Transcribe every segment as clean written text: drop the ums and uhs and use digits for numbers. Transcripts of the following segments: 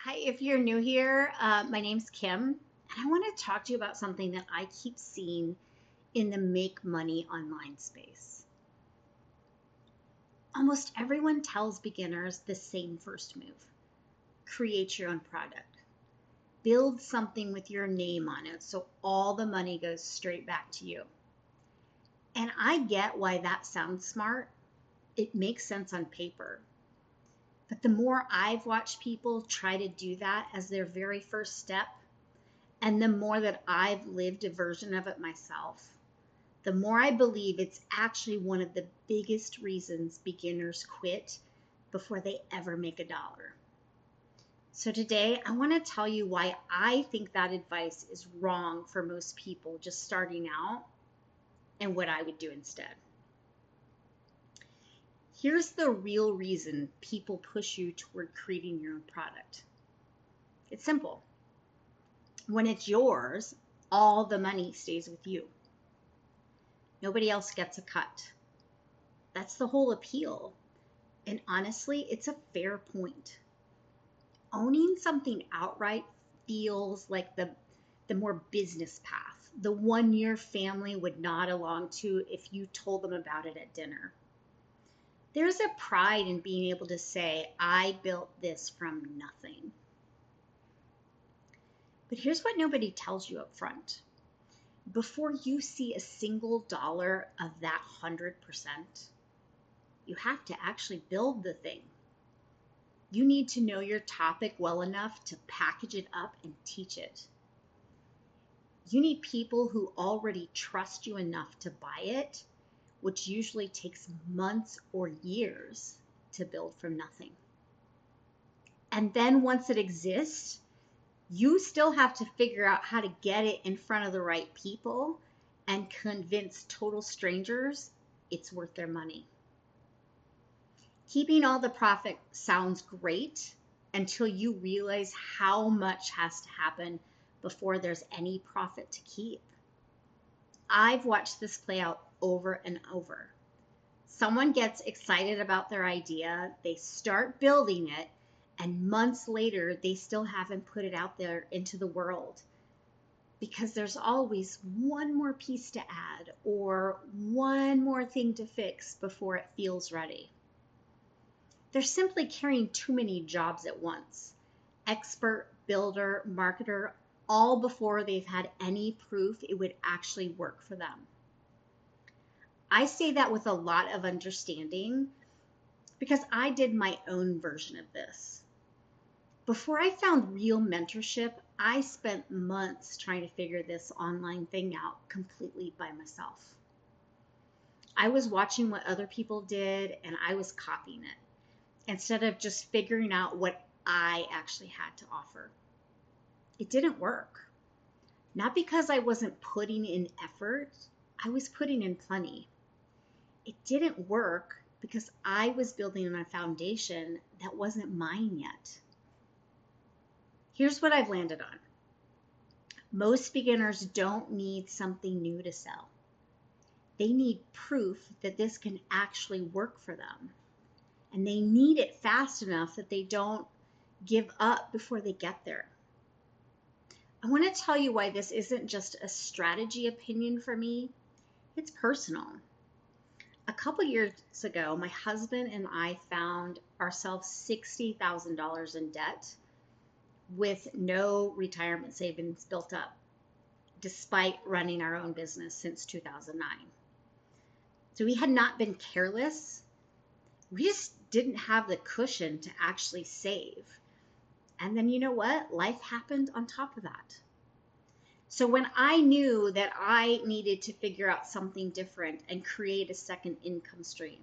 Hi, if you're new here, my name's Kim, and I want to talk to you about something that I keep seeing in the make money online space. Almost everyone tells beginners the same first move: create your own product, build something with your name on it so all the money goes straight back to you. And I get why that sounds smart. It makes sense on paper. But the more I've watched people try to do that as their very first step, and the more that I've lived a version of it myself, the more I believe it's actually one of the biggest reasons beginners quit before they ever make a dollar. So today, I want to tell you why I think that advice is wrong for most people just starting out and what I would do instead. Here's the real reason people push you toward creating your own product. It's simple. When it's yours, all the money stays with you. Nobody else gets a cut. That's the whole appeal. And honestly, it's a fair point. Owning something outright feels like the more business path, the one your family would nod along to if you told them about it at dinner. There's a pride in being able to say, I built this from nothing. But here's what nobody tells you up front. Before you see a single dollar of that 100%, you have to actually build the thing. You need to know your topic well enough to package it up and teach it. You need people who already trust you enough to buy it, which usually takes months or years to build from nothing. And then once it exists, you still have to figure out how to get it in front of the right people and convince total strangers it's worth their money. Keeping all the profit sounds great until you realize how much has to happen before there's any profit to keep. I've watched this play out over and over. Someone gets excited about their idea, they start building it, and months later, they still haven't put it out there into the world because there's always one more piece to add or one more thing to fix before it feels ready. They're simply carrying too many jobs at once: expert, builder, marketer, all before they've had any proof it would actually work for them. I say that with a lot of understanding because I did my own version of this. Before I found real mentorship, I spent months trying to figure this online thing out completely by myself. I was watching what other people did and I was copying it instead of just figuring out what I actually had to offer. It didn't work. Not because I wasn't putting in effort, I was putting in plenty. It didn't work because I was building on a foundation that wasn't mine yet. Here's what I've landed on. Most beginners don't need something new to sell. They need proof that this can actually work for them. And they need it fast enough that they don't give up before they get there. I want to tell you why this isn't just a strategy opinion for me. It's personal. A couple years ago, my husband and I found ourselves $60,000 in debt with no retirement savings built up, despite running our own business since 2009. So we had not been careless. We just didn't have the cushion to actually save. And then you know what? Life happened on top of that. So when I knew that I needed to figure out something different and create a second income stream,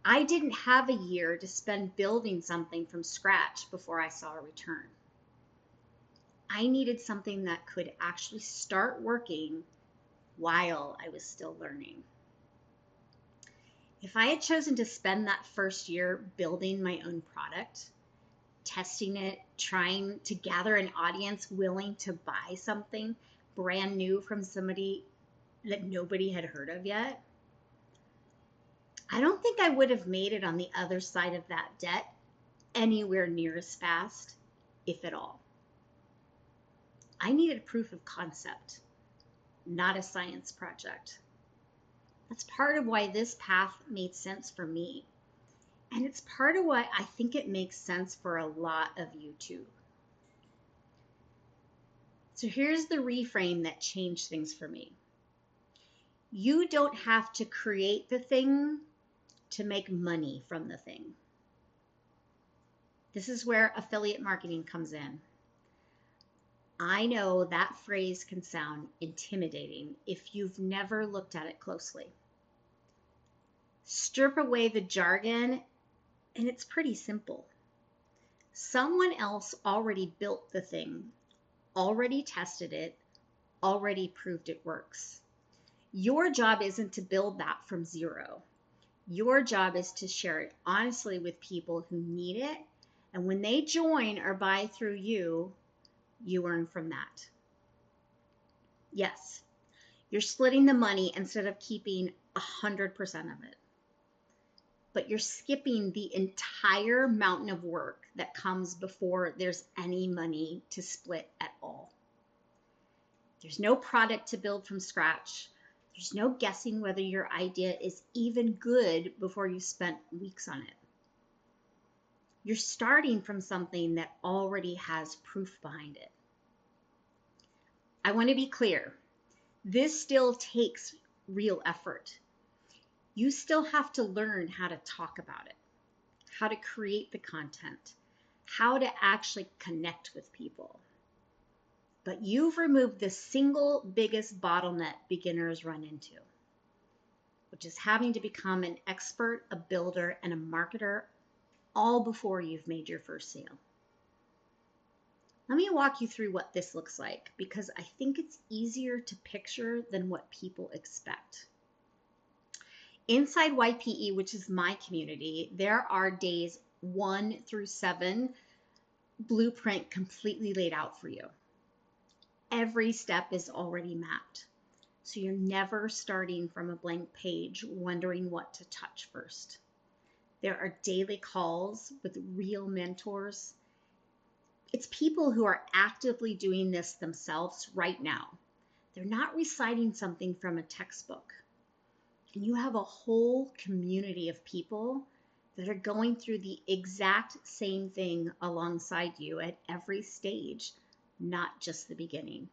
I didn't have a year to spend building something from scratch before I saw a return. I needed something that could actually start working while I was still learning. If I had chosen to spend that first year building my own product, testing it, trying to gather an audience willing to buy something brand new from somebody that nobody had heard of yet, I don't think I would have made it on the other side of that debt anywhere near as fast if at all. I needed proof of concept, not a science project. That's part of why this path made sense for me. And it's part of why I think it makes sense for a lot of you too. So here's the reframe that changed things for me. You don't have to create the thing to make money from the thing. This is where affiliate marketing comes in. I know that phrase can sound intimidating if you've never looked at it closely. Strip away the jargon, and it's pretty simple. Someone else already built the thing, already tested it, already proved it works. Your job isn't to build that from zero. Your job is to share it honestly with people who need it, and when they join or buy through you, you earn from that. Yes, you're splitting the money instead of keeping 100% of it. But you're skipping the entire mountain of work that comes before there's any money to split at all. There's no product to build from scratch. There's no guessing whether your idea is even good before you spent weeks on it. You're starting from something that already has proof behind it. I want to be clear. This still takes real effort. You still have to learn how to talk about it, how to create the content, how to actually connect with people. But you've removed the single biggest bottleneck beginners run into, which is having to become an expert, a builder, and a marketer all before you've made your first sale. Let me walk you through what this looks like, because I think it's easier to picture than what people expect. Inside YPE, which is my community, there are days 1 through 7 blueprint completely laid out for you. Every step is already mapped. So you're never starting from a blank page wondering what to touch first. There are daily calls with real mentors. It's people who are actively doing this themselves right now. They're not reciting something from a textbook. And you have a whole community of people that are going through the exact same thing alongside you at every stage, not just the beginning.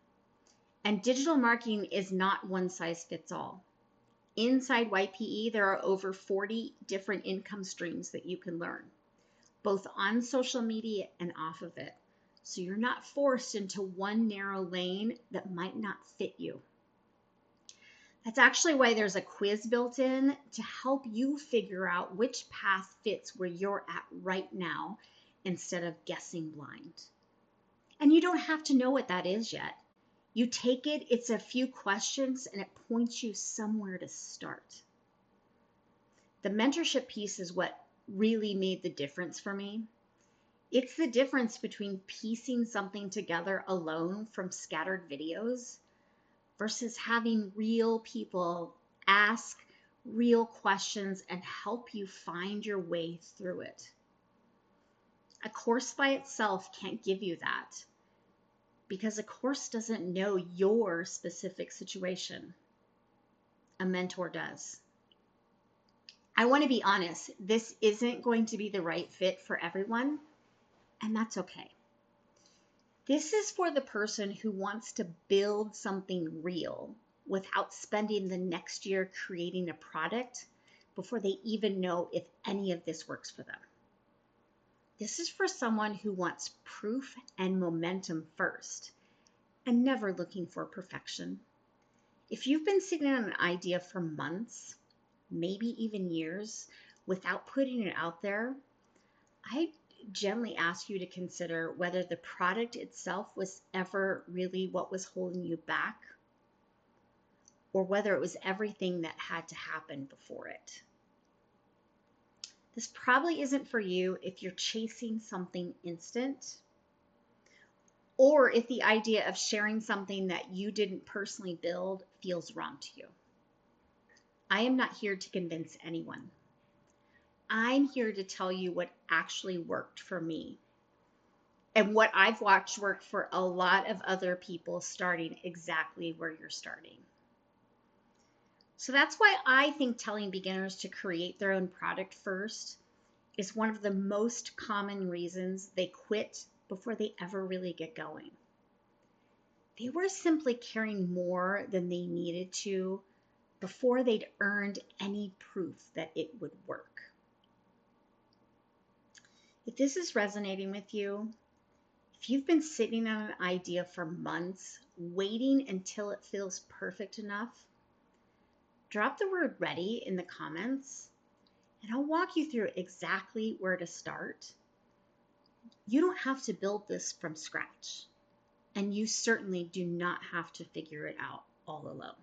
And digital marketing is not one size fits all. Inside YPE, there are over 40 different income streams that you can learn, both on social media and off of it. So you're not forced into one narrow lane that might not fit you. That's actually why there's a quiz built in to help you figure out which path fits where you're at right now instead of guessing blind. And you don't have to know what that is yet. You take it, it's a few questions, and it points you somewhere to start. The mentorship piece is what really made the difference for me. It's the difference between piecing something together alone from scattered videos versus having real people ask real questions and help you find your way through it. A course by itself can't give you that because a course doesn't know your specific situation. A mentor does. I want to be honest, this isn't going to be the right fit for everyone, and that's okay. This is for the person who wants to build something real without spending the next year creating a product before they even know if any of this works for them. This is for someone who wants proof and momentum first and never looking for perfection. If you've been sitting on an idea for months, maybe even years, without putting it out there, I gently ask you to consider whether the product itself was ever really what was holding you back, or whether it was everything that had to happen before it. This probably isn't for you if you're chasing something instant, or if the idea of sharing something that you didn't personally build feels wrong to you. I am not here to convince anyone. I'm here to tell you what actually worked for me. and what I've watched work for a lot of other people starting exactly where you're starting. So that's why I think telling beginners to create their own product first is one of the most common reasons they quit before they ever really get going. They were simply caring more than they needed to before they'd earned any proof that it would work. If this is resonating with you, if you've been sitting on an idea for months, waiting until it feels perfect enough, drop the word ready in the comments, and I'll walk you through exactly where to start. You don't have to build this from scratch, and you certainly do not have to figure it out all alone.